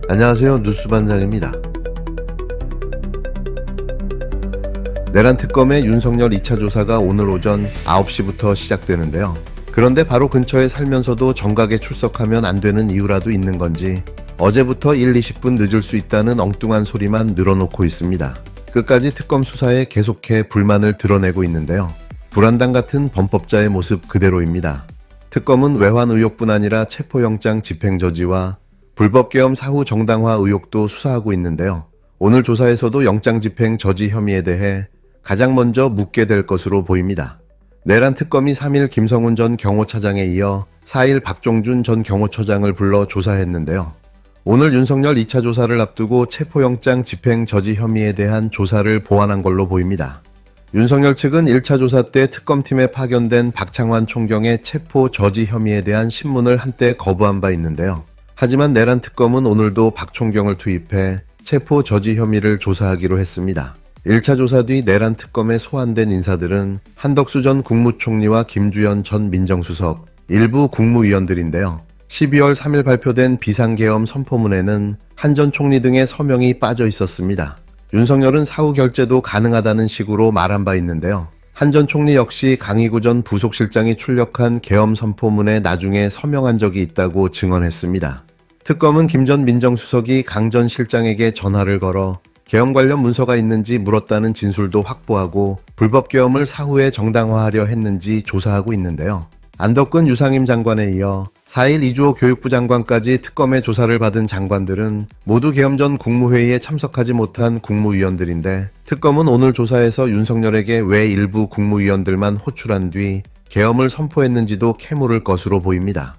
안녕하세요. 뉴스반장입니다. 내란 특검의 윤석열 2차 조사가 오늘 오전 9시부터 시작되는데요. 그런데 바로 근처에 살면서도 정각에 출석하면 안 되는 이유라도 있는 건지 어제부터 1, 20분 늦을 수 있다는 엉뚱한 소리만 늘어놓고 있습니다. 끝까지 특검 수사에 계속해 불만을 드러내고 있는데요. 불안당 같은 범법자의 모습 그대로입니다. 특검은 외환 의혹뿐 아니라 체포영장 집행저지와 불법계엄 사후 정당화 의혹도 수사하고 있는데요. 오늘 조사에서도 영장 집행 저지 혐의에 대해 가장 먼저 묻게 될 것으로 보입니다. 내란 특검이 3일 김성훈 전 경호차장에 이어 4일 박종준 전 경호처장을 불러 조사했는데요. 오늘 윤석열 2차 조사를 앞두고 체포영장 집행 저지 혐의에 대한 조사를 보완한 걸로 보입니다. 윤석열 측은 1차 조사 때 특검팀에 파견된 박창환 총경의 체포 저지 혐의에 대한 신문을 한때 거부한 바 있는데요. 하지만 내란 특검은 오늘도 박 총경을 투입해 체포 저지 혐의를 조사하기로 했습니다. 1차 조사 뒤 내란 특검에 소환된 인사들은 한덕수 전 국무총리와 김주현 전 민정수석, 일부 국무위원들인데요. 12월 3일 발표된 비상계엄 선포문에는 한 전 총리 등의 서명이 빠져 있었습니다. 윤석열은 사후 결재도 가능하다는 식으로 말한 바 있는데요. 한 전 총리 역시 강희구 전 부속실장이 출력한 계엄 선포문에 나중에 서명한 적이 있다고 증언했습니다. 특검은 김 전 민정수석이 강 전 실장에게 전화를 걸어 계엄 관련 문서가 있는지 물었다는 진술도 확보하고 불법 계엄을 사후에 정당화하려 했는지 조사하고 있는데요. 안덕근 유상임 장관에 이어 4일 이주호 교육부 장관까지 특검의 조사를 받은 장관들은 모두 계엄 전 국무회의에 참석하지 못한 국무위원들인데 특검은 오늘 조사에서 윤석열에게 왜 일부 국무위원들만 호출한 뒤 계엄을 선포했는지도 캐물을 것으로 보입니다.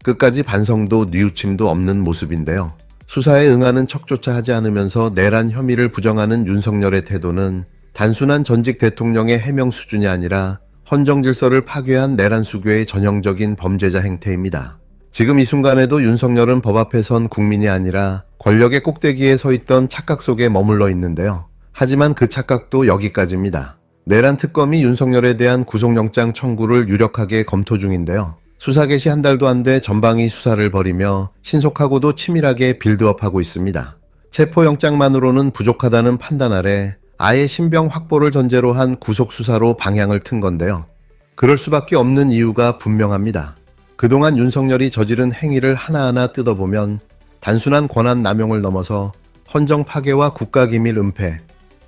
끝까지 반성도 뉘우침도 없는 모습인데요. 수사에 응하는 척조차 하지 않으면서 내란 혐의를 부정하는 윤석열의 태도는 단순한 전직 대통령의 해명 수준이 아니라 헌정 질서를 파괴한 내란 수교의 전형적인 범죄자 행태입니다. 지금 이 순간에도 윤석열은 법 앞에 선 국민이 아니라 권력의 꼭대기에 서 있던 착각 속에 머물러 있는데요. 하지만 그 착각도 여기까지입니다. 내란 특검이 윤석열에 대한 구속영장 청구를 유력하게 검토 중인데요. 수사 개시 한 달도 안 돼 전방위 수사를 벌이며 신속하고도 치밀하게 빌드업하고 있습니다. 체포영장만으로는 부족하다는 판단 아래 아예 신병 확보를 전제로 한 구속수사로 방향을 튼 건데요. 그럴 수밖에 없는 이유가 분명합니다. 그동안 윤석열이 저지른 행위를 하나하나 뜯어보면 단순한 권한 남용을 넘어서 헌정 파괴와 국가기밀 은폐,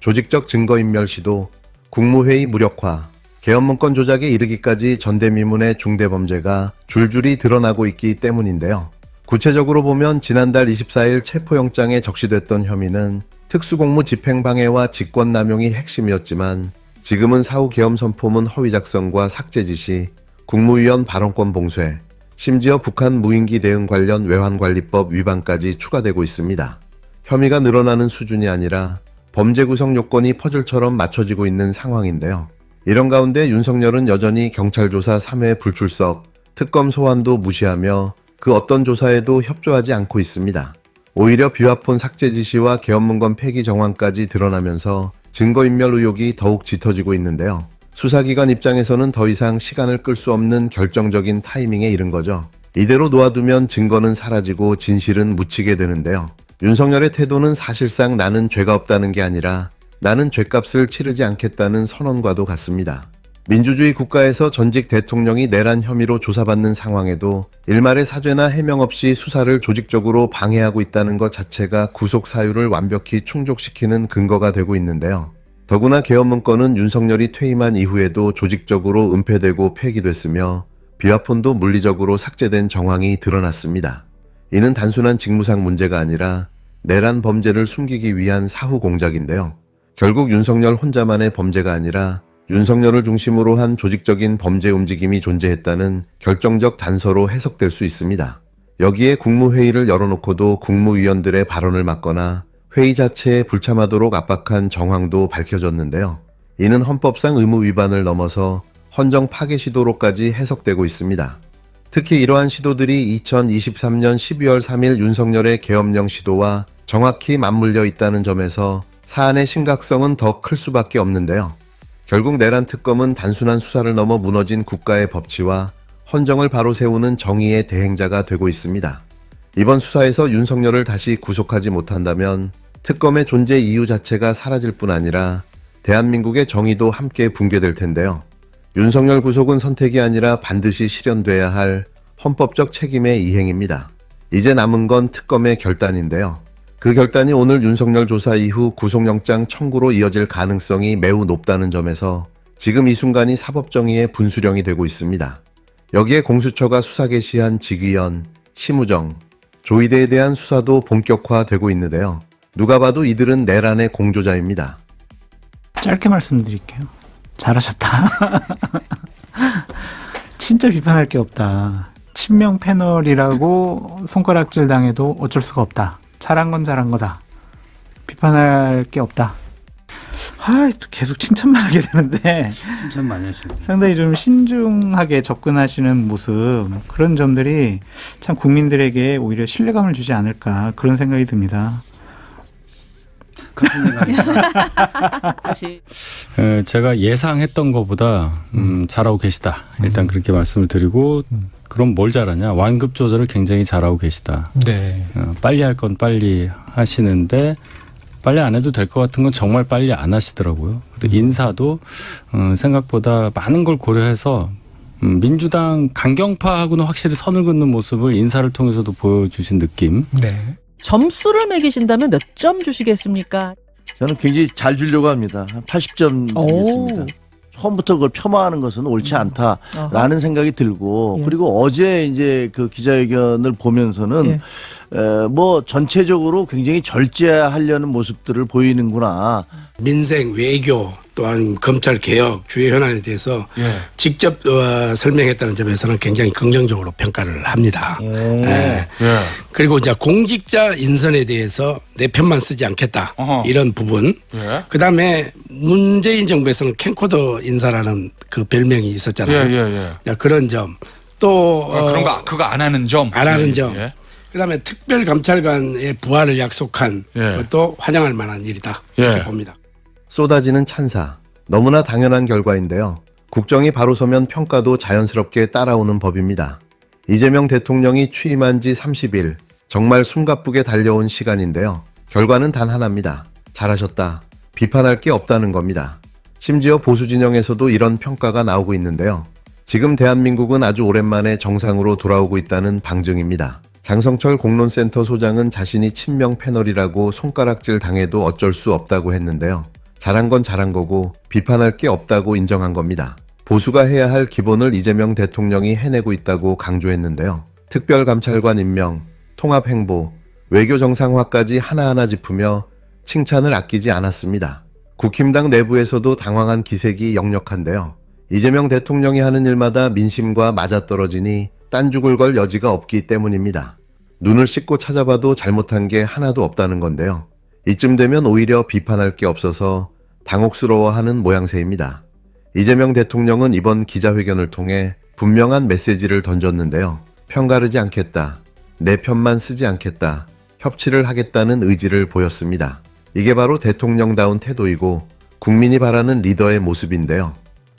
조직적 증거인멸 시도, 국무회의 무력화, 계엄 문건 조작에 이르기까지 전대미문의 중대범죄가 줄줄이 드러나고 있기 때문인데요. 구체적으로 보면 지난달 24일 체포영장에 적시됐던 혐의는 특수공무 집행방해와 직권남용이 핵심이었지만 지금은 사후 계엄 선포문 허위 작성과 삭제 지시, 국무위원 발언권 봉쇄, 심지어 북한 무인기 대응 관련 외환관리법 위반까지 추가되고 있습니다. 혐의가 늘어나는 수준이 아니라 범죄 구성 요건이 퍼즐처럼 맞춰지고 있는 상황인데요. 이런 가운데 윤석열은 여전히 경찰 조사 3회 불출석, 특검 소환도 무시하며 그 어떤 조사에도 협조하지 않고 있습니다. 오히려 비화폰 삭제 지시와 계엄 문건 폐기 정황까지 드러나면서 증거인멸 의혹이 더욱 짙어지고 있는데요. 수사기관 입장에서는 더 이상 시간을 끌 수 없는 결정적인 타이밍에 이른 거죠. 이대로 놓아두면 증거는 사라지고 진실은 묻히게 되는데요. 윤석열의 태도는 사실상 나는 죄가 없다는 게 아니라 나는 죗값을 치르지 않겠다는 선언과도 같습니다. 민주주의 국가에서 전직 대통령이 내란 혐의로 조사받는 상황에도 일말의 사죄나 해명 없이 수사를 조직적으로 방해하고 있다는 것 자체가 구속 사유를 완벽히 충족시키는 근거가 되고 있는데요. 더구나 계엄 문건은 윤석열이 퇴임한 이후에도 조직적으로 은폐되고 폐기됐으며 비화폰도 물리적으로 삭제된 정황이 드러났습니다. 이는 단순한 직무상 문제가 아니라 내란 범죄를 숨기기 위한 사후 공작인데요. 결국 윤석열 혼자만의 범죄가 아니라 윤석열을 중심으로 한 조직적인 범죄 움직임이 존재했다는 결정적 단서로 해석될 수 있습니다. 여기에 국무회의를 열어놓고도 국무위원들의 발언을 막거나 회의 자체에 불참하도록 압박한 정황도 밝혀졌는데요. 이는 헌법상 의무 위반을 넘어서 헌정 파괴 시도로까지 해석되고 있습니다. 특히 이러한 시도들이 2023년 12월 3일 윤석열의 계엄령 시도와 정확히 맞물려 있다는 점에서 사안의 심각성은 더 클 수밖에 없는데요. 결국 내란 특검은 단순한 수사를 넘어 무너진 국가의 법치와 헌정을 바로 세우는 정의의 대행자가 되고 있습니다. 이번 수사에서 윤석열을 다시 구속하지 못한다면 특검의 존재 이유 자체가 사라질 뿐 아니라 대한민국의 정의도 함께 붕괴될 텐데요. 윤석열 구속은 선택이 아니라 반드시 실현돼야 할 헌법적 책임의 이행입니다. 이제 남은 건 특검의 결단인데요. 그 결단이 오늘 윤석열 조사 이후 구속영장 청구로 이어질 가능성이 매우 높다는 점에서 지금 이 순간이 사법정의의 분수령이 되고 있습니다. 여기에 공수처가 수사 개시한 직위원, 심우정, 조이대에 대한 수사도 본격화되고 있는데요. 누가 봐도 이들은 내란의 공조자입니다. 짧게 말씀드릴게요. 잘하셨다. 진짜 비판할 게 없다. 친명 패널이라고 손가락질 당해도 어쩔 수가 없다. 잘한 건 잘한 거다. 비판할 게 없다. 또 계속 칭찬만 하게 되는데 칭찬 많이 하시네요. 상당히 좀 신중하게 접근하시는 모습, 그런 점들이 참 국민들에게 오히려 신뢰감을 주지 않을까, 그런 생각이 듭니다. 같은 생각입니다. 사실 제가 예상했던 것보다 잘하고 계시다. 일단 그렇게 말씀을 드리고, 그럼 뭘 잘하냐? 완급 조절을 굉장히 잘하고 계시다. 네. 빨리 할 건 빨리 하시는데 빨리 안 해도 될 것 같은 건 정말 빨리 안 하시더라고요. 인사도 생각보다 많은 걸 고려해서 민주당 강경파하고는 확실히 선을 긋는 모습을 인사를 통해서도 보여주신 느낌. 네. 점수를 매기신다면 몇 점 주시겠습니까? 저는 굉장히 잘 주려고 합니다. 한 80점 드리겠습니다. 처음부터 그걸 폄하하는 것은 옳지 않다라는 생각이 들고, 그리고 어제 이제 그 기자회견을 보면서는 뭐 전체적으로 굉장히 절제하려는 모습들을 보이는구나. 민생, 외교, 또한 검찰 개혁, 주요 현안에 대해서 직접 설명했다는 점에서는 굉장히 긍정적으로 평가를 합니다. 그리고 이제 공직자 인선에 대해서 내 편만 쓰지 않겠다. 이런 부분. 그다음에 문재인 정부에서는 캠코더 인사라는 그 별명이 있었잖아요. 그런 점. 또 그런 거 그거 안 하는 점. 안 하는 점. 그다음에 특별감찰관의 부활을 약속한 것도 환영할 만한 일이다. 이렇게 봅니다. 쏟아지는 찬사, 너무나 당연한 결과인데요. 국정이 바로 서면 평가도 자연스럽게 따라오는 법입니다. 이재명 대통령이 취임한 지 30일, 정말 숨가쁘게 달려온 시간인데요. 결과는 단 하나입니다. 잘하셨다. 비판할 게 없다는 겁니다. 심지어 보수 진영에서도 이런 평가가 나오고 있는데요. 지금 대한민국은 아주 오랜만에 정상으로 돌아오고 있다는 방증입니다. 장성철 공론센터 소장은 자신이 친명 패널이라고 손가락질 당해도 어쩔 수 없다고 했는데요. 잘한 건 잘한 거고 비판할 게 없다고 인정한 겁니다. 보수가 해야 할 기본을 이재명 대통령이 해내고 있다고 강조했는데요. 특별감찰관 임명, 통합행보, 외교 정상화까지 하나하나 짚으며 칭찬을 아끼지 않았습니다. 국힘당 내부에서도 당황한 기색이 역력한데요. 이재명 대통령이 하는 일마다 민심과 맞아떨어지니 딴죽을 걸 여지가 없기 때문입니다. 눈을 씻고 찾아봐도 잘못한 게 하나도 없다는 건데요. 이쯤 되면 오히려 비판할 게 없어서 당혹스러워하는 모양새입니다. 이재명 대통령은 이번 기자회견을 통해 분명한 메시지를 던졌는데요. 편가르지 않겠다, 내 편만 쓰지 않겠다, 협치를 하겠다는 의지를 보였습니다. 이게 바로 대통령다운 태도이고 국민이 바라는 리더의 모습인데요.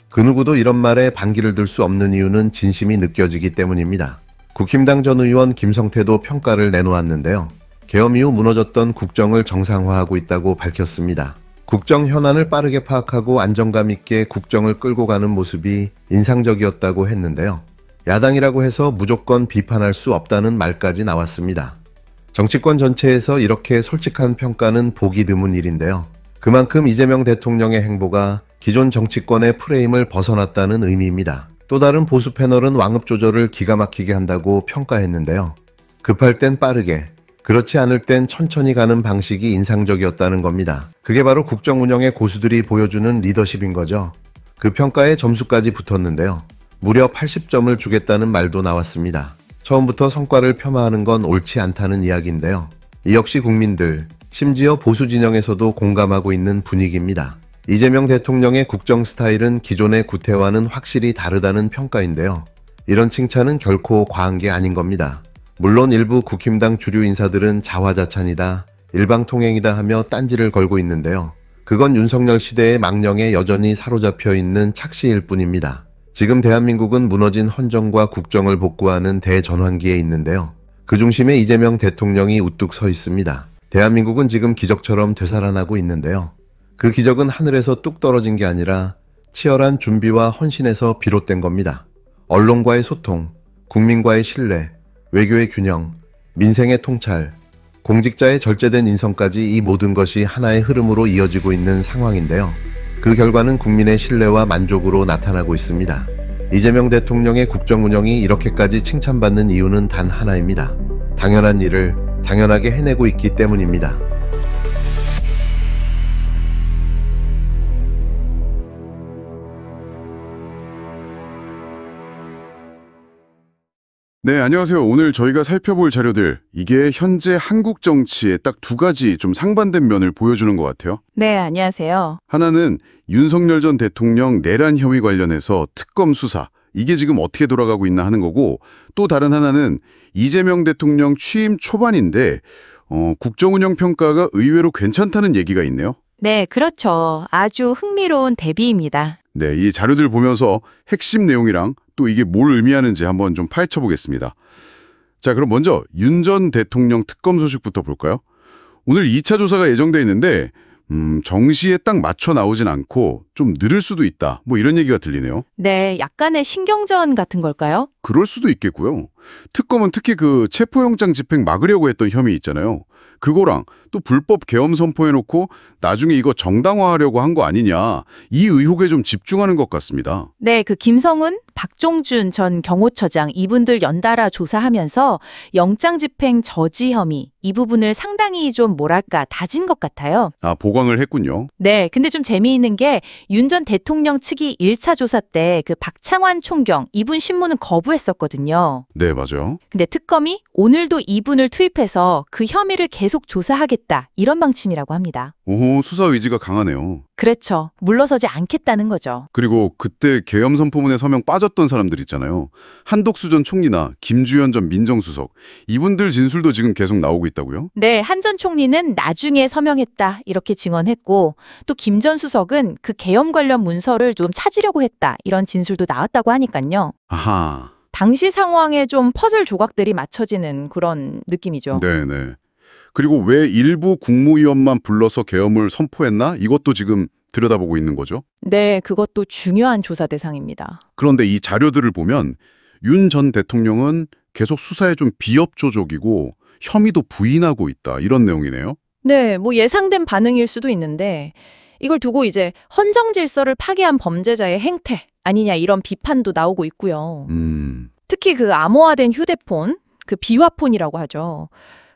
그 누구도 이런 말에 반기를 들 수 없는 이유는 진심이 느껴지기 때문입니다. 국힘당 전 의원 김성태도 평가를 내놓았는데요. 계엄 이후 무너졌던 국정을 정상화하고 있다고 밝혔습니다. 국정 현안을 빠르게 파악하고 안정감 있게 국정을 끌고 가는 모습이 인상적이었다고 했는데요. 야당이라고 해서 무조건 비판할 수 없다는 말까지 나왔습니다. 정치권 전체에서 이렇게 솔직한 평가는 보기 드문 일인데요. 그만큼 이재명 대통령의 행보가 기존 정치권의 프레임을 벗어났다는 의미입니다. 또 다른 보수 패널은 왕업 조절을 기가 막히게 한다고 평가했는데요. 급할 땐 빠르게, 그렇지 않을 땐 천천히 가는 방식이 인상적이었다는 겁니다. 그게 바로 국정 운영의 고수들이 보여주는 리더십인 거죠. 그 평가에 점수까지 붙었는데요. 무려 80점을 주겠다는 말도 나왔습니다. 처음부터 성과를 폄하하는 건 옳지 않다는 이야기인데요. 이 역시 국민들, 심지어 보수 진영에서도 공감하고 있는 분위기입니다. 이재명 대통령의 국정 스타일은 기존의 구태와는 확실히 다르다는 평가인데요. 이런 칭찬은 결코 과한 게 아닌 겁니다. 물론 일부 국힘당 주류 인사들은 자화자찬이다, 일방통행이다 하며 딴지를 걸고 있는데요. 그건 윤석열 시대의 망령에 여전히 사로잡혀 있는 착시일 뿐입니다. 지금 대한민국은 무너진 헌정과 국정을 복구하는 대전환기에 있는데요. 그 중심에 이재명 대통령이 우뚝 서 있습니다. 대한민국은 지금 기적처럼 되살아나고 있는데요. 그 기적은 하늘에서 뚝 떨어진 게 아니라 치열한 준비와 헌신에서 비롯된 겁니다. 언론과의 소통, 국민과의 신뢰, 외교의 균형, 민생의 통찰, 공직자의 절제된 인성까지 이 모든 것이 하나의 흐름으로 이어지고 있는 상황인데요. 그 결과는 국민의 신뢰와 만족으로 나타나고 있습니다. 이재명 대통령의 국정 운영이 이렇게까지 칭찬받는 이유는 단 하나입니다. 당연한 일을 당연하게 해내고 있기 때문입니다. 네, 안녕하세요. 오늘 저희가 살펴볼 자료들, 이게 현재 한국 정치의 딱 두 가지 좀 상반된 면을 보여주는 것 같아요. 네, 안녕하세요. 하나는 윤석열 전 대통령 내란 혐의 관련해서 특검 수사, 이게 지금 어떻게 돌아가고 있나 하는 거고, 또 다른 하나는 이재명 대통령 취임 초반인데 국정운영 평가가 의외로 괜찮다는 얘기가 있네요. 네, 그렇죠. 아주 흥미로운 대비입니다. 네, 이 자료들 보면서 핵심 내용이랑 또 이게 뭘 의미하는지 한번 좀 파헤쳐 보겠습니다. 자, 그럼 먼저 윤 전 대통령 특검 소식부터 볼까요? 오늘 2차 조사가 예정돼 있는데 정시에 딱 맞춰 나오진 않고 좀 느릴 수도 있다. 뭐 이런 얘기가 들리네요. 네, 약간의 신경전 같은 걸까요? 그럴 수도 있겠고요. 특검은 특히 그 체포영장 집행 막으려고 했던 혐의 있잖아요. 그거랑 또 불법 계엄 선포해놓고 나중에 이거 정당화하려고 한 거 아니냐. 이 의혹에 좀 집중하는 것 같습니다. 네, 그 김성은, 박종준 전 경호처장 이분들 연달아 조사하면서 영장 집행 저지 혐의 이 부분을 상당히 좀 뭐랄까 다진 것 같아요. 아, 보강을 했군요. 네, 근데 좀 재미있는 게 윤 전 대통령 측이 1차 조사 때 그 박창환 총경 이분 신문은 거부했었거든요. 네, 맞아요. 근데 특검이 오늘도 이분을 투입해서 그 혐의를 계속 조사하겠다 이런 방침이라고 합니다. 오호, 수사 의지가 강하네요. 그렇죠. 물러서지 않겠다는 거죠. 그리고 그때 계엄 선포문에 서명 빠졌던 사람들 있잖아요. 한덕수 전 총리나 김주현 전 민정수석, 이분들 진술도 지금 계속 나오고 있다고요? 네, 한 전 총리는 나중에 서명했다 이렇게 증언했고 또 김 전 수석은 그 계엄 관련 문서를 좀 찾으려고 했다 이런 진술도 나왔다고 하니까요. 아하. 당시 상황에 좀 퍼즐 조각들이 맞춰지는 그런 느낌이죠. 네네. 그리고 왜 일부 국무위원만 불러서 계엄을 선포했나? 이것도 지금 들여다보고 있는 거죠. 네, 그것도 중요한 조사 대상입니다. 그런데 이 자료들을 보면 윤 전 대통령은 계속 수사에 좀 비협조적이고 혐의도 부인하고 있다. 이런 내용이네요. 네, 뭐 예상된 반응일 수도 있는데 이걸 두고 이제 헌정 질서를 파괴한 범죄자의 행태 아니냐 이런 비판도 나오고 있고요. 특히 그 암호화된 휴대폰, 그 비화폰이라고 하죠.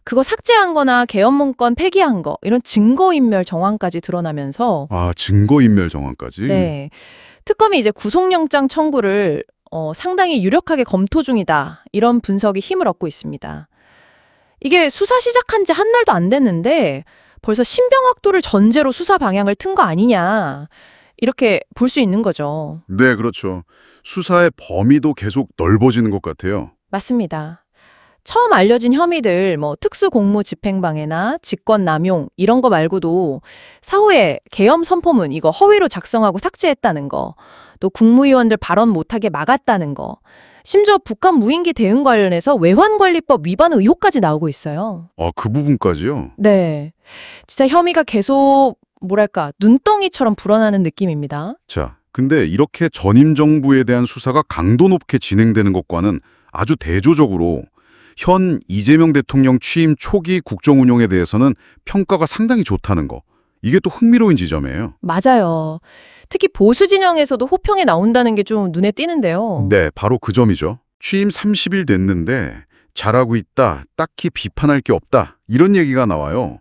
그거 삭제한 거나 계엄 문건 폐기한 거 이런 증거인멸 정황까지 드러나면서 아, 증거인멸 정황까지? 네, 특검이 이제 구속영장 청구를 상당히 유력하게 검토 중이다 이런 분석이 힘을 얻고 있습니다. 이게 수사 시작한 지 한 달도 안 됐는데 벌써 신병확도를 전제로 수사 방향을 튼 거 아니냐 이렇게 볼 수 있는 거죠. 네, 그렇죠. 수사의 범위도 계속 넓어지는 것 같아요. 맞습니다. 처음 알려진 혐의들 뭐 특수공무집행방해나 직권남용 이런 거 말고도 사후에 계엄 선포문 이거 허위로 작성하고 삭제했다는 거, 또 국무위원들 발언 못하게 막았다는 거, 심지어 북한 무인기 대응 관련해서 외환관리법 위반 의혹까지 나오고 있어요. 아, 그 부분까지요? 네. 진짜 혐의가 계속 뭐랄까 눈덩이처럼 불어나는 느낌입니다. 자, 근데 이렇게 전임 정부에 대한 수사가 강도 높게 진행되는 것과는 아주 대조적으로 현 이재명 대통령 취임 초기 국정 운영에 대해서는 평가가 상당히 좋다는 거. 이게 또 흥미로운 지점이에요. 맞아요. 특히 보수 진영에서도 호평이 나온다는 게 좀 눈에 띄는데요. 네, 바로 그 점이죠. 취임 30일 됐는데 잘하고 있다, 딱히 비판할 게 없다, 이런 얘기가 나와요.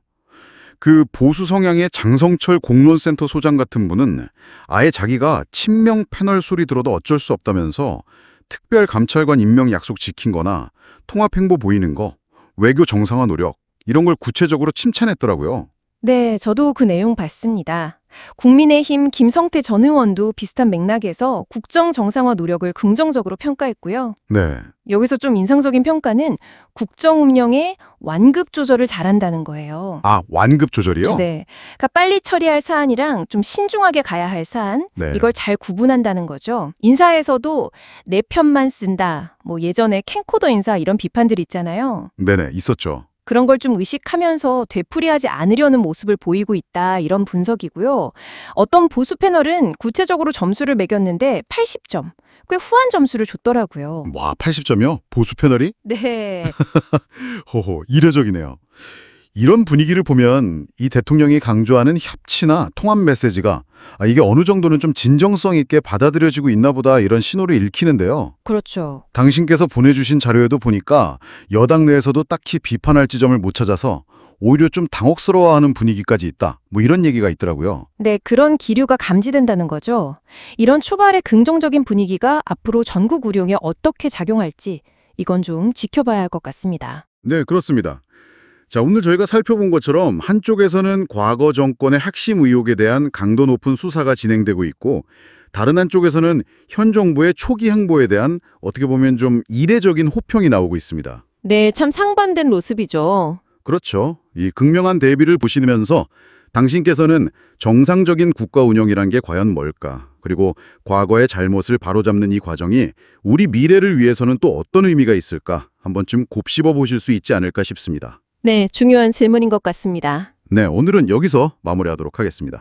그 보수 성향의 장성철 공론센터 소장 같은 분은 아예 자기가 친명 패널 소리 들어도 어쩔 수 없다면서 특별감찰관 임명 약속 지킨 거나 통합행보 보이는 거, 외교 정상화 노력 이런 걸 구체적으로 칭찬했더라고요. 네, 저도 그 내용 봤습니다. 국민의힘 김성태 전 의원도 비슷한 맥락에서 국정 정상화 노력을 긍정적으로 평가했고요. 네. 여기서 좀 인상적인 평가는 국정 운영의 완급 조절을 잘한다는 거예요. 아, 완급 조절이요? 네. 그러니까 빨리 처리할 사안이랑 좀 신중하게 가야 할 사안, 네. 이걸 잘 구분한다는 거죠. 인사에서도 내 편만 쓴다, 뭐 예전에 캠코더 인사 이런 비판들 있잖아요. 네네, 있었죠. 그런 걸 좀 의식하면서 되풀이하지 않으려는 모습을 보이고 있다, 이런 분석이고요. 어떤 보수 패널은 구체적으로 점수를 매겼는데 80점, 꽤 후한 점수를 줬더라고요. 와, 80점이요? 보수 패널이? 네. 호호, 이례적이네요. 이런 분위기를 보면 이 대통령이 강조하는 협치나 통합 메시지가 이게 어느 정도는 좀 진정성 있게 받아들여지고 있나 보다 이런 신호를 읽히는데요. 그렇죠. 당신께서 보내주신 자료에도 보니까 여당 내에서도 딱히 비판할 지점을 못 찾아서 오히려 좀 당혹스러워하는 분위기까지 있다. 뭐 이런 얘기가 있더라고요. 네, 그런 기류가 감지된다는 거죠. 이런 초발의 긍정적인 분위기가 앞으로 전국 운용에 어떻게 작용할지 이건 좀 지켜봐야 할 것 같습니다. 네, 그렇습니다. 자, 오늘 저희가 살펴본 것처럼 한쪽에서는 과거 정권의 핵심 의혹에 대한 강도 높은 수사가 진행되고 있고 다른 한쪽에서는 현 정부의 초기 행보에 대한 어떻게 보면 좀 이례적인 호평이 나오고 있습니다. 네, 참 상반된 모습이죠. 그렇죠. 이 극명한 대비를 보시면서 당신께서는 정상적인 국가 운영이란 게 과연 뭘까? 그리고 과거의 잘못을 바로잡는 이 과정이 우리 미래를 위해서는 또 어떤 의미가 있을까? 한 번쯤 곱씹어 보실 수 있지 않을까 싶습니다. 네, 중요한 질문인 것 같습니다. 네, 오늘은 여기서 마무리하도록 하겠습니다.